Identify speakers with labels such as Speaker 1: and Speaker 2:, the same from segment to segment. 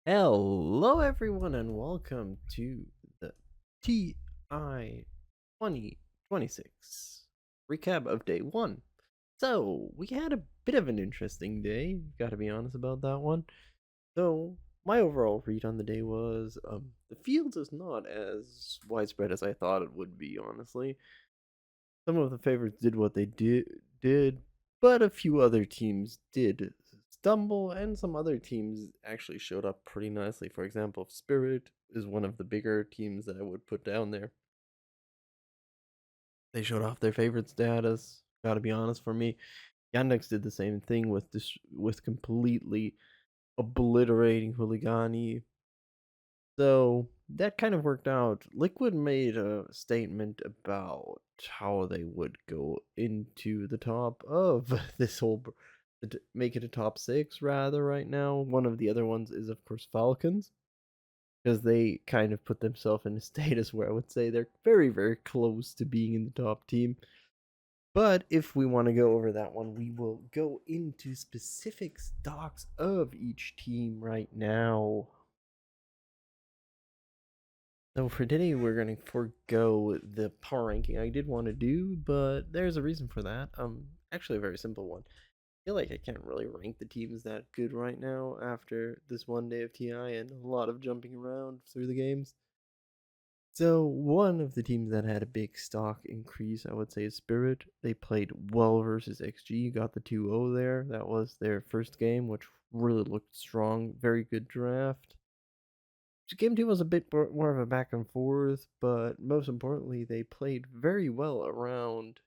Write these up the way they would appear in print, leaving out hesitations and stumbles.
Speaker 1: Hello, everyone, and welcome to the TI 2026 recap of day one. So, we had a bit of an interesting day, gotta be honest about that one. So, my overall read on the day was the field is not as widespread as I thought it would be, honestly. Some of the favorites did what they did, but a few other teams did stumble, and some other teams actually showed up pretty nicely. For example, Spirit is one of the bigger teams that I would put down there. They showed off their favorite status. Gotta be honest, for me, Yandex did the same thing with this, with completely obliterating Huligani. So that kind of worked out. Liquid made a statement about how they would go into the top of this whole, make it a top six rather right now. One of the other ones is, of course, Falcons, because they kind of put themselves in a status where I would say they're very, very close to being in the top team. But if we want to go over that one, we will go into specific stocks of each team right now. So for today, we're gonna forego the power ranking I did want to do, but there's a reason for that. Actually a very simple one. I feel like I can't really rank the teams that good right now after this one day of TI and a lot of jumping around through the games. So one of the teams that had a big stock increase, I would say, is Spirit. They played well versus XG, got the 2-0 there. That was their first game, which really looked strong. Very good draft. Game 2 was a bit more of a back and forth, but most importantly, they played very well around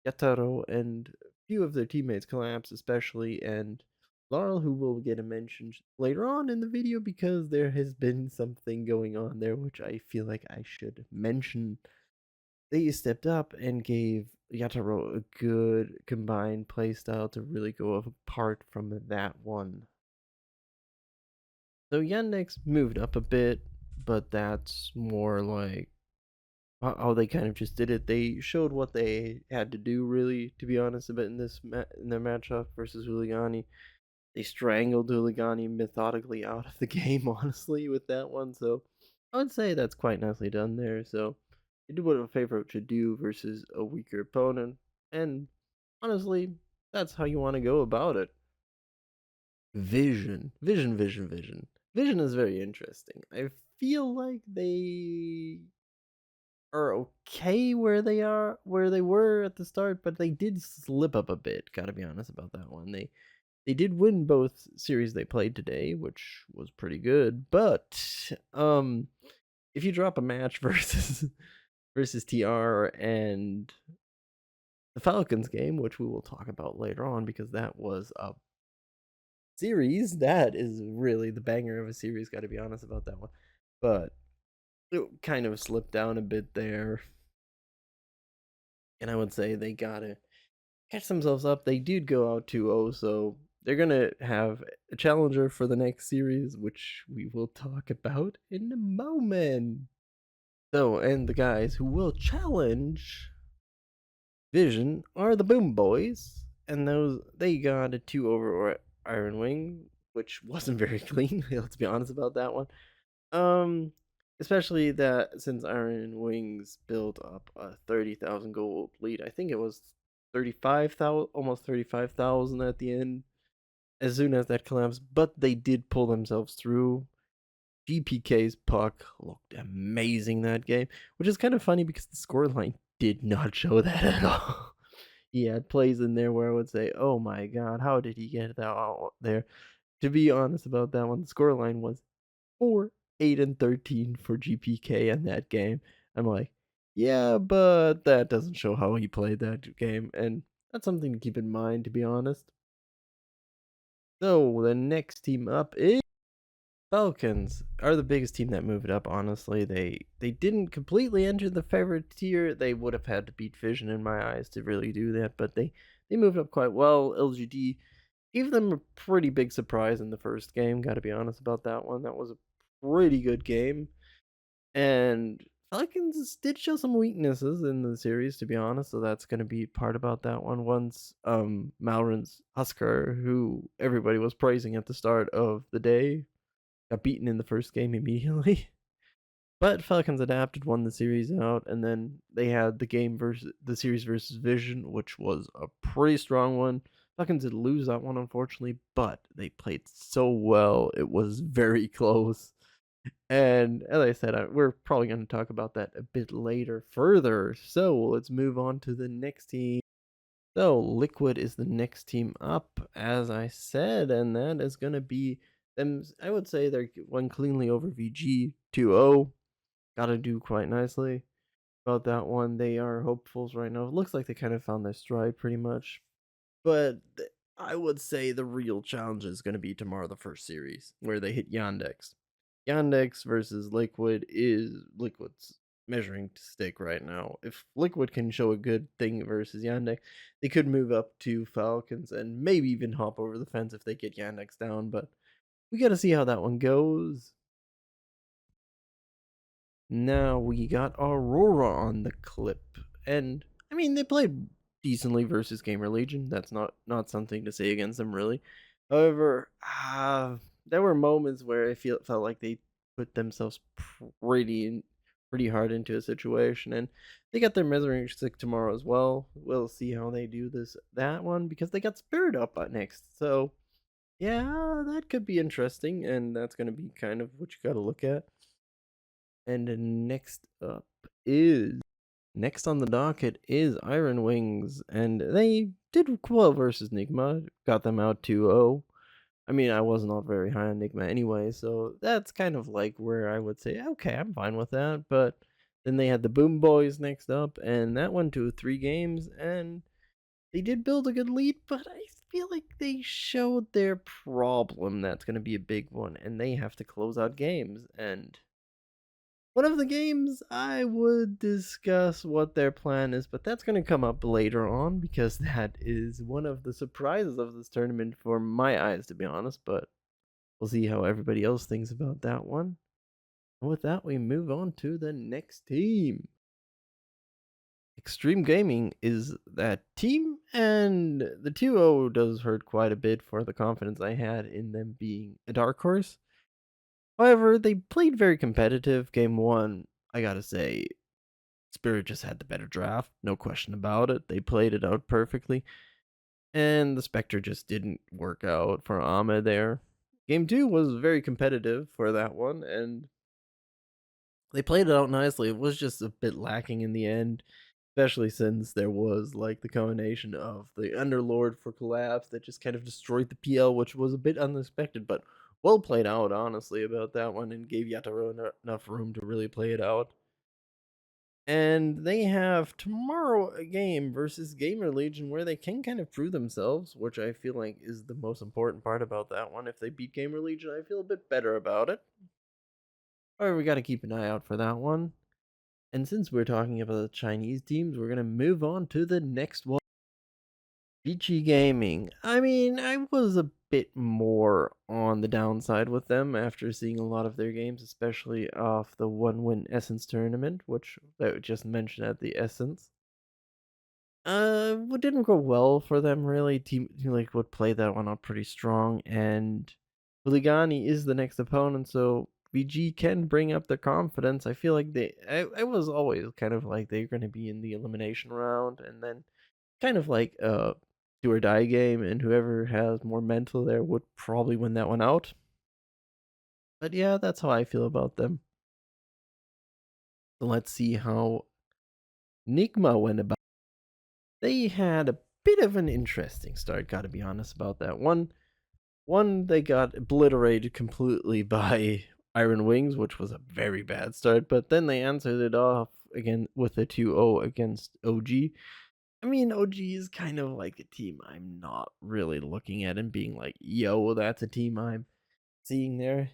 Speaker 1: Yataro, and a few of their teammates collapsed, especially, and Laurel, who will get a mention later on in the video because there has been something going on there which I feel like I should mention. They stepped up and gave Yataro a good combined playstyle to really go apart from that one. So Yandex moved up a bit, but that's more like how they kind of just did it. They showed what they had to do, really, to be honest, a bit in in their matchup versus Huligani. They strangled Huligani methodically out of the game, honestly, with that one. So I would say that's quite nicely done there. So they did what a favorite should do versus a weaker opponent, and honestly, that's how you want to go about it. Vision. Vision is very interesting. I feel like they are okay where they were at the start, but they did slip up a bit. Gotta be honest about that one. They did win both series they played today, which was pretty good. But if you drop a match versus TR and the Falcons game, which we will talk about later on, because that was a series that is really the banger of a series. Got to be honest about that one, but it kind of slipped down a bit there, and I would say they gotta catch themselves up. They did go out 2-0, so they're gonna have a challenger for the next series, which we will talk about in a moment. So, and the guys who will challenge Vision are the Boom Boys, and those they got a 2 over Iron Wing, which wasn't very clean. Let's be honest about that one. Um, Especially that since Iron Wings built up a 30,000 gold lead, I think it was 35,000, almost 35,000 at the end. As soon as that collapsed, but they did pull themselves through. GPK's puck looked amazing that game, which is kind of funny because the scoreline did not show that at all. He had plays in there where I would say, "Oh my god, how did he get that out there?" To be honest about that one, the scoreline was 4, 8, and 13 for GPK in that game. I'm like, yeah, but that doesn't show how he played that game, and that's something to keep in mind, to be honest. So the next team up is Falcons. Are the biggest team that moved up. Honestly, they didn't completely enter the favorite tier. They would have had to beat Vision in my eyes to really do that, but they moved up quite well. LGD gave them a pretty big surprise in the first game. Got to be honest about that one. That was a pretty good game. And Falcons did show some weaknesses in the series, to be honest, so that's going to be part about that one. Once Malron's Husker, who everybody was praising at the start of the day, got beaten in the first game immediately. But Falcons adapted, won the series out, and then they had the series versus Vision, which was a pretty strong one. Falcons did lose that one, unfortunately, but they played so well. It was very close. And as I said, we're probably going to talk about that a bit later further. So let's move on to the next team. So Liquid is the next team up, as I said, and that is going to be them. I would say they're one cleanly over VG 2-0. Got to do quite nicely about that one. They are hopefuls right now. It looks like they kind of found their stride pretty much. But I would say the real challenge is going to be tomorrow, the first series, where they hit Yandex. Yandex versus Liquid is Liquid's measuring stick right now. If Liquid can show a good thing versus Yandex, they could move up to Falcons and maybe even hop over the fence if they get Yandex down. But we got to see how that one goes. Now we got Aurora on the clip, and I mean they played decently versus Gamer Legion. That's not something to say against them really. However, there were moments where I felt like they put themselves pretty hard into a situation, and they got their measuring stick tomorrow as well. We'll see how they do that one because they got Spirit up next. So yeah, that could be interesting, and that's gonna be kind of what you got to look at. And next on the docket is Iron Wings, and they did well versus Nigma, got them out 2-0. I mean, I was not very high on Nigma anyway, so that's kind of like where I would say, okay, I'm fine with that. But then they had the Boom Boys next up, and that went to 3 games, and they did build a good lead, but I feel like they showed their problem. That's going to be a big one, and they have to close out games, and one of the games, I would discuss what their plan is, but that's going to come up later on because that is one of the surprises of this tournament for my eyes, to be honest. But we'll see how everybody else thinks about that one. And with that, we move on to the next team. Extreme Gaming is that team, and the 2-0 does hurt quite a bit for the confidence I had in them being a dark horse. However, they played very competitive. Game 1, I gotta say, Spirit just had the better draft, no question about it. They played it out perfectly, and the Spectre just didn't work out for Ahmed there. Game 2 was very competitive for that one, and they played it out nicely. It was just a bit lacking in the end, especially since there was like the combination of the Underlord for collapse that just kind of destroyed the PL, which was a bit unexpected, but well played out, honestly, about that one, and gave Yataro enough room to really play it out. And they have tomorrow a game versus Gamer Legion where they can kind of prove themselves, which I feel like is the most important part about that one. If they beat Gamer Legion, I feel a bit better about it. However, we got to keep an eye out for that one. And since we're talking about the Chinese teams, we're going to move on to the next one. Vici Gaming. I mean, I was a bit more on the downside with them after seeing a lot of their games, especially off the one-win Essence tournament, which I just mentioned at the Essence. It didn't go well for them really. Team like would play that one out pretty strong, and Huligani is the next opponent, so VG can bring up their confidence. I feel like I was always kind of like they're going to be in the elimination round, and then kind of like do or die game, and whoever has more mental there would probably win that one out. But yeah, that's how I feel about them. So let's see how Nigma went about. They had a bit of an interesting start, gotta be honest about that one. They got obliterated completely by Iron Wings, which was a very bad start, but then they answered it off again with a 2-0 against OG. I mean, OG is kind of like a team I'm not really looking at and being like, yo, that's a team I'm seeing there.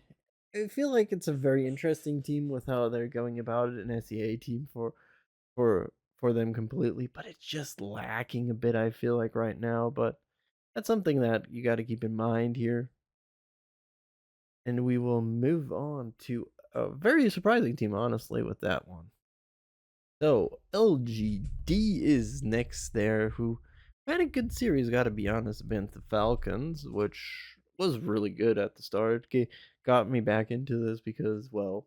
Speaker 1: I feel like it's a very interesting team with how they're going about it, an SEA team for them completely, but it's just lacking a bit, I feel like right now, but that's something that you got to keep in mind here. And we will move on to a very surprising team, honestly, with that one. So LGD is next there, who had a good series, got to be honest, against the Falcons, which was really good at the start. got me back into this because, well,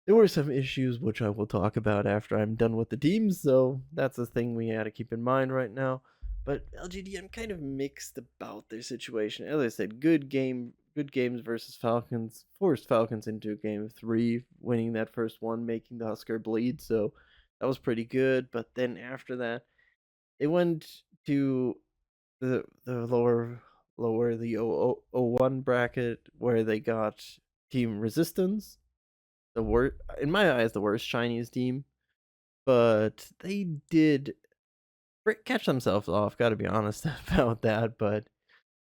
Speaker 1: there were some issues which I will talk about after I'm done with the teams, so that's a thing we gotta keep in mind right now. But LGD, I'm kind of mixed about their situation. As I said, good games versus Falcons, forced Falcons into game three, winning that first one, making the Husker bleed, so that was pretty good. But then after that, they went to the lower the 001 bracket where they got Team Resistance, the worst in my eyes, the worst Chinese team, but they did catch themselves off. Got to be honest about that, but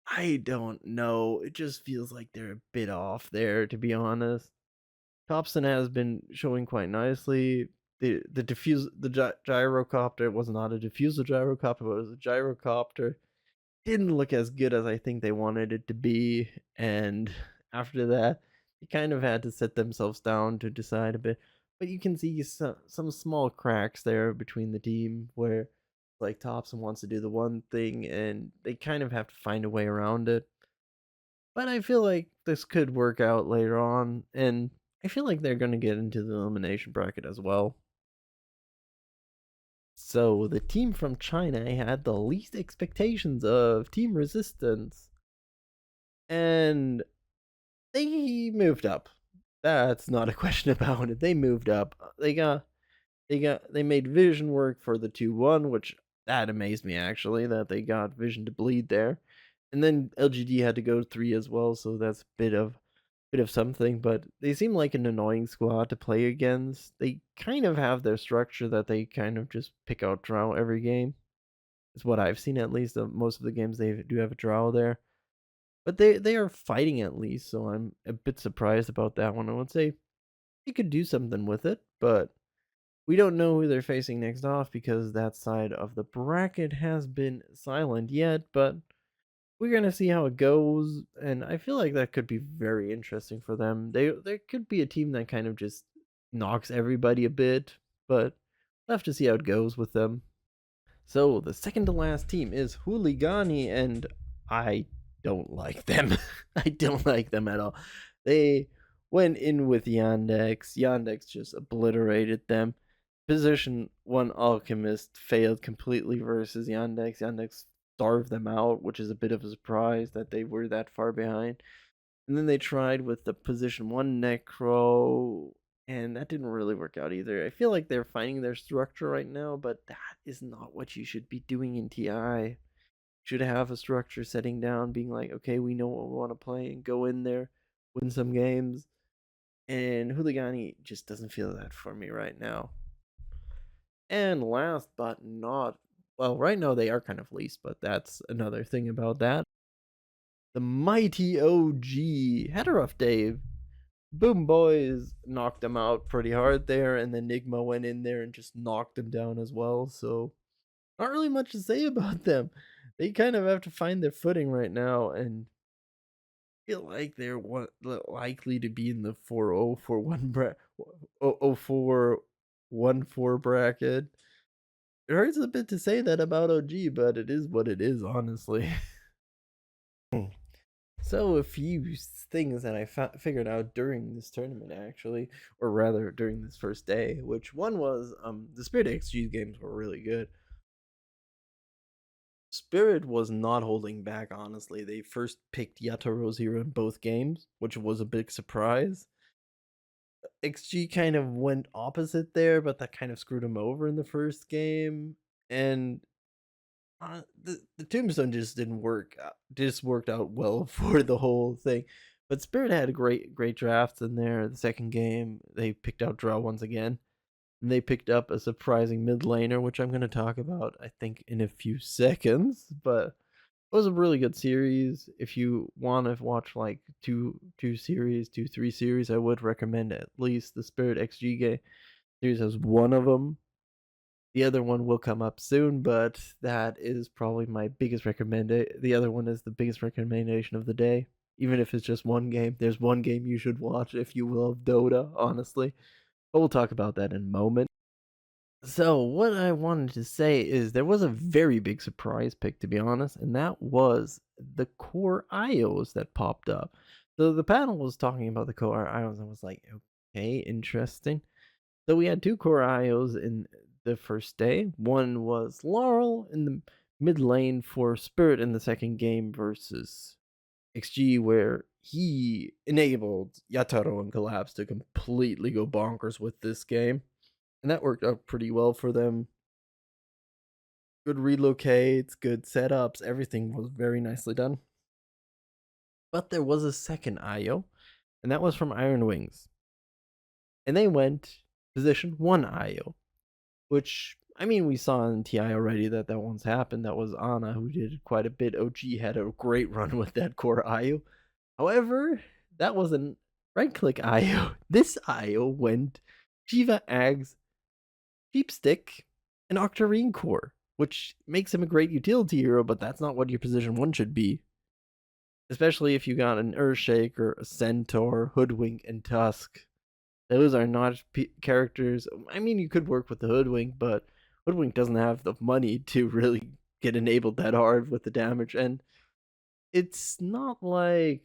Speaker 1: I don't know. It just feels like they're a bit off there, to be honest. Thompson has been showing quite nicely. The gyrocopter was not a diffuser gyrocopter, but it was a gyrocopter. Didn't look as good as I think they wanted it to be, and after that, they kind of had to sit themselves down to decide a bit. But you can see some small cracks there between the team where, like, Thompson wants to do the one thing, and they kind of have to find a way around it. But I feel like this could work out later on, and I feel like they're going to get into the elimination bracket as well. So the team from China had the least expectations of Team Resistance, and they moved up. That's not a question about it. They moved up. They made Vision work for the 2-1, which that amazed me actually that they got Vision to bleed there. And then LGD had to go 3 as well, so that's a bit of something, but they seem like an annoying squad to play against. They kind of have their structure that they kind of just pick out draw every game. Is what I've seen at least. Most of the games they do have a draw there. But they are fighting at least, so I'm a bit surprised about that one. I would say he could do something with it, but we don't know who they're facing next off because that side of the bracket has been silent yet, but we're gonna see how it goes, and I feel like that could be very interesting for them. There could be a team that kind of just knocks everybody a bit, but we'll have to see how it goes with them. So the second to last team is Hooligani, and I don't like them. I don't like them at all. They went in with Yandex. Yandex just obliterated them. Position one Alchemist failed completely versus Yandex. Yandex starved them out, which is a bit of a surprise that they were that far behind. And then they tried with the position one Necro, and that didn't really work out either. I feel like they're finding their structure right now, but that is not what you should be doing in TI. Should have a structure setting down, being like, okay, we know what we want to play, and go in there, win some games. And Hooligani just doesn't feel that for me right now. And last but not, well, right now they are kind of least, but that's another thing about that. The mighty OG had a rough day. Boom Boys knocked them out pretty hard there, and then Enigma went in there and just knocked them down as well. So, not really much to say about them. They kind of have to find their footing right now, and feel like they're likely to be in the 4-0-4-1 0-4-1-4 bracket. It hurts a bit to say that about OG, but it is what it is, honestly. So a few things that I figured out during this tournament, actually, or rather during this first day. Which one was the Spirit XG games were really good. Spirit was not holding back, honestly. They first picked Yatoro Zero in both games, which was a big surprise. XG kind of went opposite there, but that kind of screwed him over in the first game. And the tombstone just didn't work. Just worked out well for the whole thing. But Spirit had a great drafts in there. The second game, they picked out draw once again. And they picked up a surprising mid laner, which I'm going to talk about, I think, in a few seconds. But it was a really good series. If you want to watch like two, 3 series, I would recommend at least the Spirit XG game series as one of them. The other one will come up soon, but that is probably my biggest recommendation. The other one is the biggest recommendation of the day. Even if it's just one game, there's one game you should watch if you love Dota, honestly. But we'll talk about that in a moment. So, what I wanted to say is there was a very big surprise pick, to be honest, and that was the core IOs that popped up. So the panel was talking about the core IOs. I was like, okay, interesting. So we had two core IOs in the first day. One was Laurel in the mid lane for Spirit in the second game versus XG, where he enabled Yataro and Collapse to completely go bonkers with this game. And that worked out pretty well for them. Good relocates, good setups, everything was very nicely done. But there was a second IO, and that was from Iron Wings. And they went position 1 IO, which, I mean, we saw in TI already that one's happened. That was Ana, who did quite a bit. OG had a great run with that core IO. However, that was an right click IO. This IO went Shiva Ags, Sheepstick, and Octarine core, which makes him a great utility hero, but that's not what your position 1 should be. Especially if you got an Earthshaker, a Centaur, Hoodwink, and Tusk. Those are not characters. I mean, you could work with the Hoodwink, but Hoodwink doesn't have the money to really get enabled that hard with the damage. And it's not like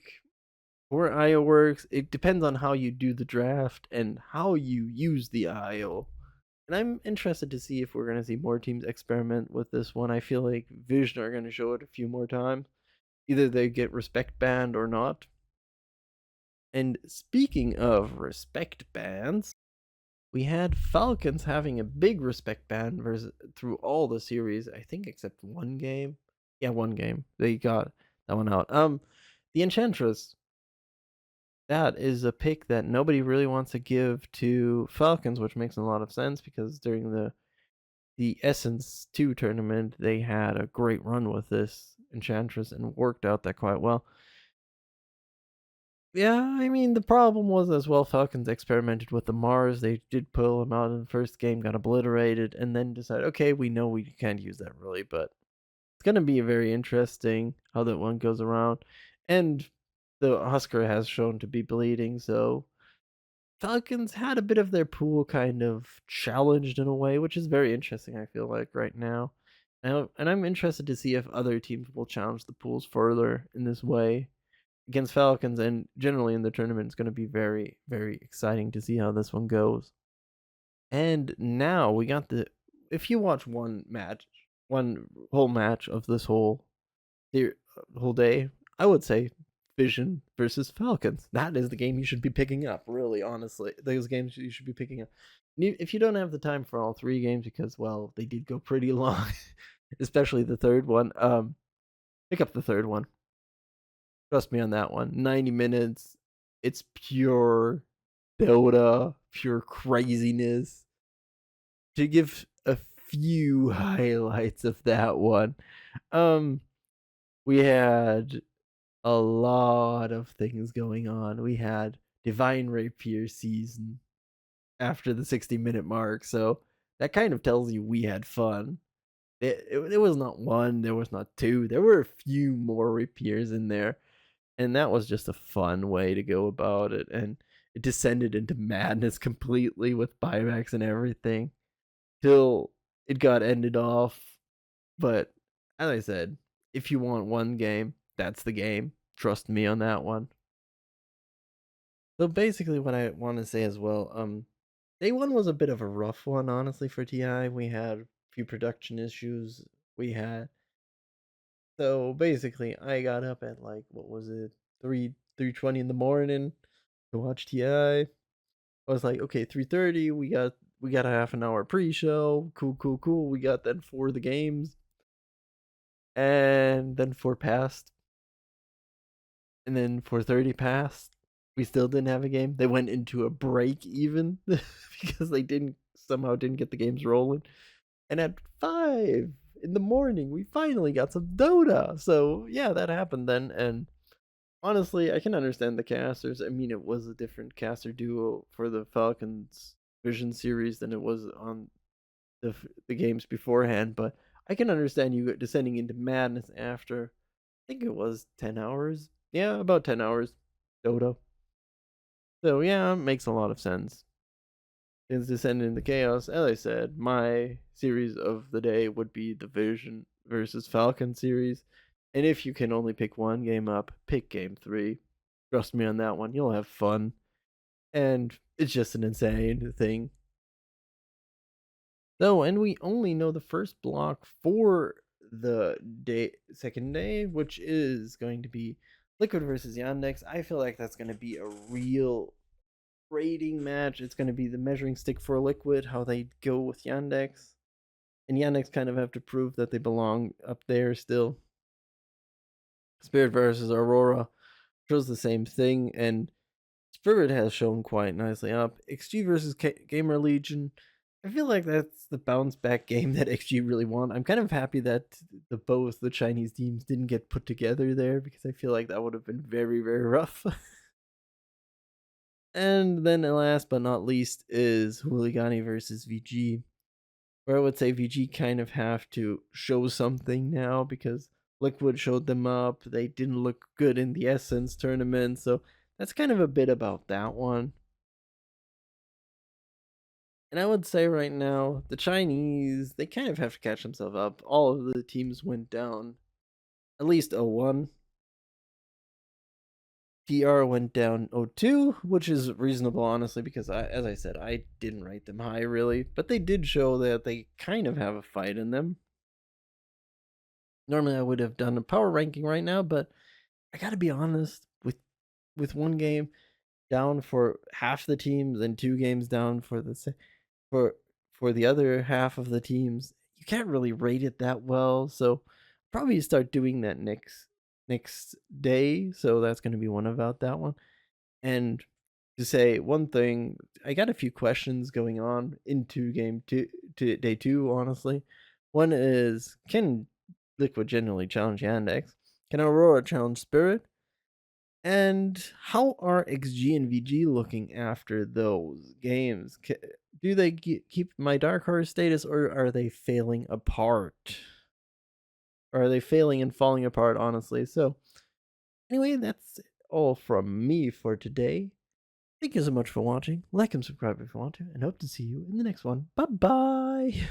Speaker 1: where IO works. It depends on how you do the draft and how you use the IO. And I'm interested to see if we're going to see more teams experiment with this one. I feel like Vision are going to show it a few more times. Either they get respect banned or not. And speaking of respect bans, we had Falcons having a big respect ban through all the series, I think except one game. Yeah, one game. They got that one out. The Enchantress. That is a pick that nobody really wants to give to Falcons, which makes a lot of sense because during the Essence 2 tournament, they had a great run with this Enchantress and worked out that quite well. Yeah, I mean, the problem was as well, Falcons experimented with the Mars. They did pull him out in the first game, got obliterated, and then decided, okay, we know we can't use that really, but it's going to be very interesting how that one goes around. And the Husker has shown to be bleeding, so Falcons had a bit of their pool kind of challenged in a way, which is very interesting, I feel like, right now. And I'm interested to see if other teams will challenge the pools further in this way against Falcons, and generally in the tournament. It's going to be very, very exciting to see how this one goes. And now we got the. If you watch one whole match of this whole day, I would say Vision versus Falcons. That is the game you should be picking up. Really, honestly, those games you should be picking up. If you don't have the time for all three games, because well, they did go pretty long, especially the third one. Pick up the third one. Trust me on that one. 90 minutes. It's pure Dota, pure craziness. To give a few highlights of that one, we had a lot of things going on. We had Divine Rapier season after the 60-minute mark, so that kind of tells you we had fun. It was not one, there was not two, there were a few more rapiers in there. And that was just a fun way to go about it. And it descended into madness completely with buybacks and everything till it got ended off. But as I said, if you want one game, that's the game. Trust me on that one. So basically, what I want to say as well, day one was a bit of a rough one, honestly, for TI. We had a few production issues. We had So basically, I got up at like what was it, 3:20 in the morning to watch TI. I was like, okay, 3:30. We got a half an hour pre-show. Cool, cool, cool. We got then for the games, and then 4 passed, and then 4:30 passed. We still didn't have a game. They went into a break even because they didn't get the games rolling. And at 5 in the morning, we finally got some Dota. So yeah, that happened then, and honestly, I can understand the casters. I mean, it was a different caster duo for the Falcons Vision series than it was on the games beforehand, but I can understand you descending into madness after. I think it was 10 hours. Yeah, about 10 hours. Dota. So yeah, it makes a lot of sense. It's descending into chaos. As I said, my series of the day would be the Vision versus Falcon series. And if you can only pick one game up, pick game 3. Trust me on that one. You'll have fun. And it's just an insane thing. So, and we only know the first block for the second day, which is going to be Liquid versus Yandex. I feel like that's going to be a real rating match. It's going to be the measuring stick for Liquid, how they go with Yandex. And Yandex kind of have to prove that they belong up there still. Spirit versus Aurora shows the same thing, and Spirit has shown quite nicely up. XG versus Gamer Legion. I feel like that's the bounce back game that XG really want. I'm kind of happy that both the Chinese teams didn't get put together there, because I feel like that would have been very, very rough. And then last but not least is Hooligani versus VG, where I would say VG kind of have to show something now, because Liquid showed them up. They didn't look good in the Essence tournament, so that's kind of a bit about that one. And I would say right now, the Chinese, they kind of have to catch themselves up. All of the teams went down. At least 0-1. TR went down 0-2, which is reasonable, honestly, because as I said, I didn't rate them high, really. But they did show that they kind of have a fight in them. Normally, I would have done a power ranking right now, but I gotta be honest, with one game down for half the teams and 2 games down for for the other half of the teams, you can't really rate it that well. So probably start doing that next day. So that's going to be one about that one. And to say one thing, I got a few questions going on into game two to day 2, honestly. One is, can Liquid generally challenge Yandex? Can Aurora challenge Spirit? And how are XG and VG looking after those games? Do they keep my Dark Horse status, or are they failing apart? Or are they failing and falling apart, honestly? So, anyway, that's all from me for today. Thank you so much for watching. Like and subscribe if you want to, and hope to see you in the next one. Bye bye!